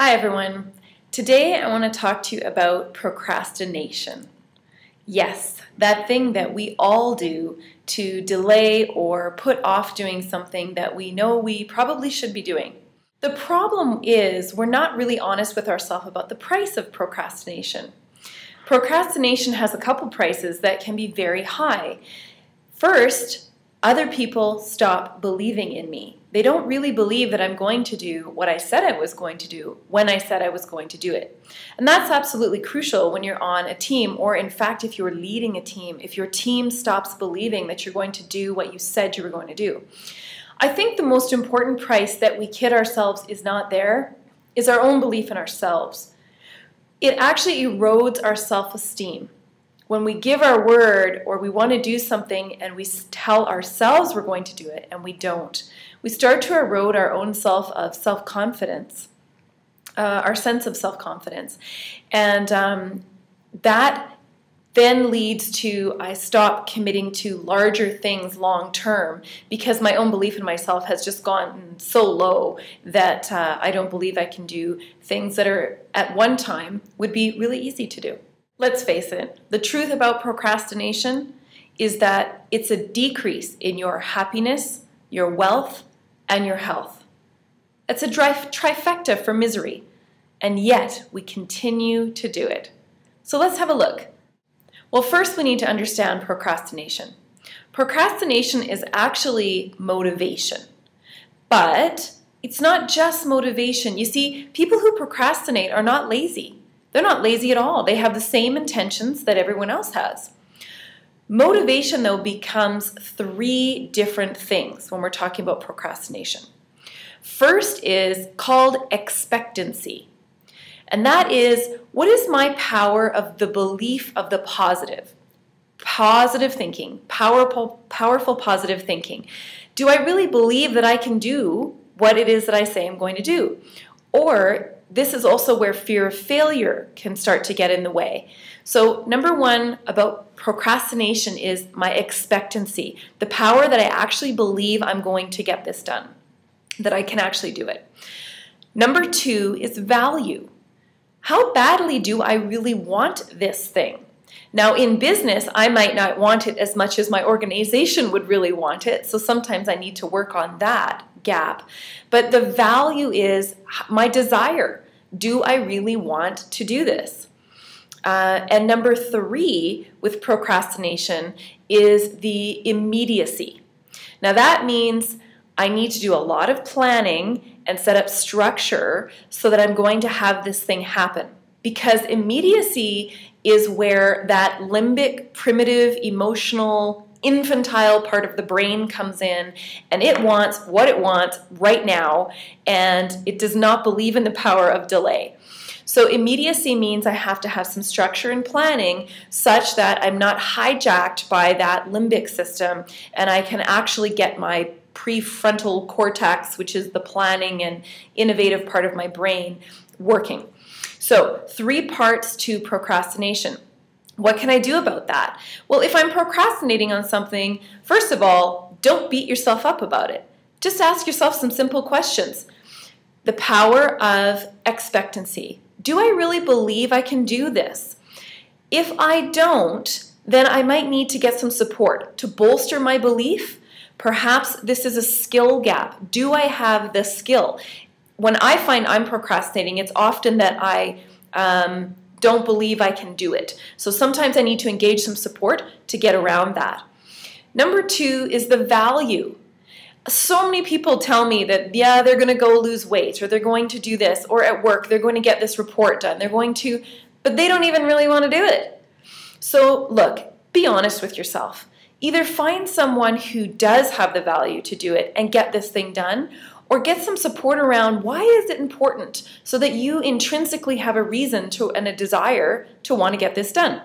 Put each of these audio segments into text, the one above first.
Hi everyone. Today I want to talk to you about procrastination. Yes, that thing that we all do to delay or put off doing something that we know we probably should be doing. The problem is we're not really honest with ourselves about the price of procrastination. Procrastination has a couple prices that can be very high. First, other people stop believing in me. They don't really believe that I'm going to do what I said I was going to do when I said I was going to do it. And that's absolutely crucial when you're on a team, or in fact, if you're leading a team, if your team stops believing that you're going to do what you said you were going to do. I think the most important price that we kid ourselves is not there, is our own belief in ourselves. It actually erodes our self-esteem. When we give our word or we want to do something and we tell ourselves we're going to do it and we don't, we start to erode our own self-confidence, our sense of self-confidence. And that then leads to I stop committing to larger things long term because my own belief in myself has just gone so low that I don't believe I can do things that are at one time would be really easy to do. Let's face it, the truth about procrastination is that it's a decrease in your happiness, your wealth, and your health. It's a trifecta for misery, and yet we continue to do it. So let's have a look. Well, first we need to understand procrastination. Procrastination is actually motivation, but it's not just motivation. You see, people who procrastinate are not lazy. They're not lazy at all. They have the same intentions that everyone else has. Motivation, though, becomes three different things when we're talking about procrastination. First is called expectancy. And that is, what is my power of the belief of the positive? Positive thinking, powerful positive thinking. Do I really believe that I can do what it is that I say I'm going to do? Or this is also where fear of failure can start to get in the way. So number one about procrastination is my expectancy, the power that I actually believe I'm going to get this done, that I can actually do it. Number two is value. How badly do I really want this thing? Now in business, I might not want it as much as my organization would really want it, so sometimes I need to work on that gap. But the value is my desire. Do I really want to do this? And number three with procrastination is the immediacy. Now that means I need to do a lot of planning and set up structure so that I'm going to have this thing happen. Because immediacy is where that limbic, primitive, emotional, infantile part of the brain comes in, and it wants what it wants right now, and it does not believe in the power of delay. So immediacy means I have to have some structure and planning such that I'm not hijacked by that limbic system, and I can actually get my prefrontal cortex, which is the planning and innovative part of my brain, working. So three parts to procrastination. What can I do about that? Well, if I'm procrastinating on something, first of all, don't beat yourself up about it. Just ask yourself some simple questions. The power of expectancy. Do I really believe I can do this? If I don't, then I might need to get some support to bolster my belief. Perhaps this is a skill gap. Do I have the skill? When I find I'm procrastinating, it's often that I don't believe I can do it. So sometimes I need to engage some support to get around that. Number two is the value. So many people tell me that, yeah, they're going to go lose weight, or they're going to do this, or at work, they're going to get this report done. They're going to, but they don't even really want to do it. So look, be honest with yourself. Either find someone who does have the value to do it and get this thing done, or get some support around why is it important so that you intrinsically have a reason to and a desire to want to get this done.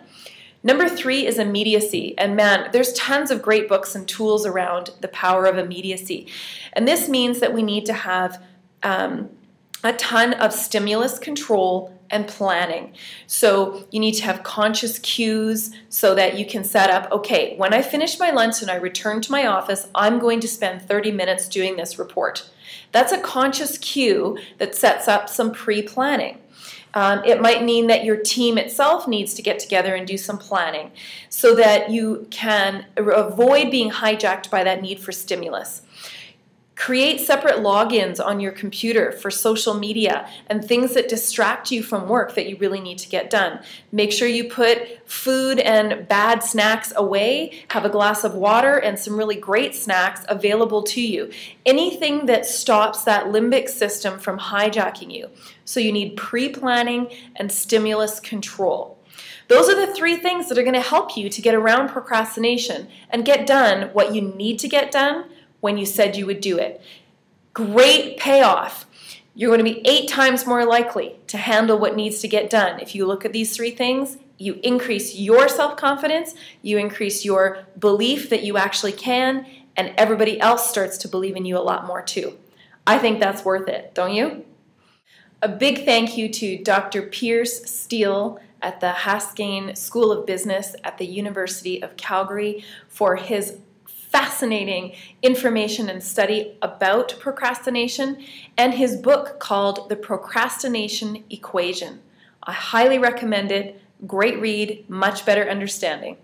Number three is immediacy. And man, there's tons of great books and tools around the power of immediacy. And this means that we need to have a ton of stimulus control and planning. So you need to have conscious cues so that you can set up, okay, when I finish my lunch and I return to my office, I'm going to spend 30 minutes doing this report. That's a conscious cue that sets up some pre-planning. It might mean that your team itself needs to get together and do some planning so that you can avoid being hijacked by that need for stimulus. Create separate logins on your computer for social media and things that distract you from work that you really need to get done. Make sure you put food and bad snacks away. Have a glass of water and some really great snacks available to you. Anything that stops that limbic system from hijacking you. So you need pre-planning and stimulus control. Those are the three things that are going to help you to get around procrastination and get done what you need to get done when you said you would do it. Great payoff. You're going to be 8 times more likely to handle what needs to get done. If you look at these 3 things, you increase your self-confidence, you increase your belief that you actually can, and everybody else starts to believe in you a lot more too. I think that's worth it, don't you? A big thank you to Dr. Piers Steel at the Haskayne School of Business at the University of Calgary for his fascinating information and study about procrastination, and his book called The Procrastination Equation. I highly recommend it. Great read, much better understanding.